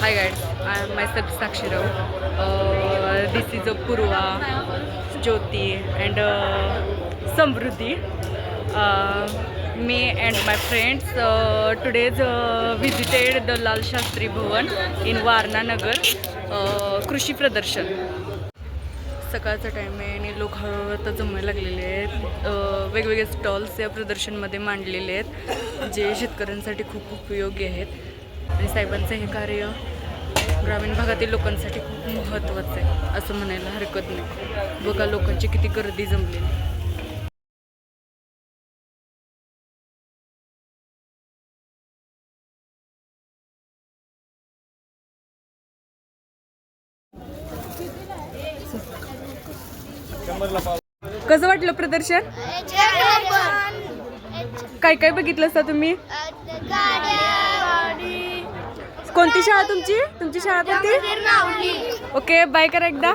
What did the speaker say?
Hi guys, I am myself Sakshi Rao. This is Purva, Jyoti and Samruddhi. Me and my friends today's visited the Lal Shastri Bhavan in Varna Nagar कृषी प्रदर्शन. सकाळचा time आहे आणि लोक हळूहळू आता जमायला लागलेले आहेत. वेगवेगळे स्टॉल्स या प्रदर्शनमध्ये मांडलेले आहेत जे शेतकऱ्यांसाठी खूप उपयोगी आहेत आणि साहेबांचं हे कार्य ग्रामीण भागातील लोकांसाठी खूप महत्त्वाचं आहे असं म्हणायला हरकत नाही. बघा लोकांची किती गर्दी जमलेली. कसं वाटलं प्रदर्शन? काय काय बघितलं असता तुम्ही? कोणती शाळा तुमची? तुमची शाळा कोणती? ओके, बाय करा एकदा.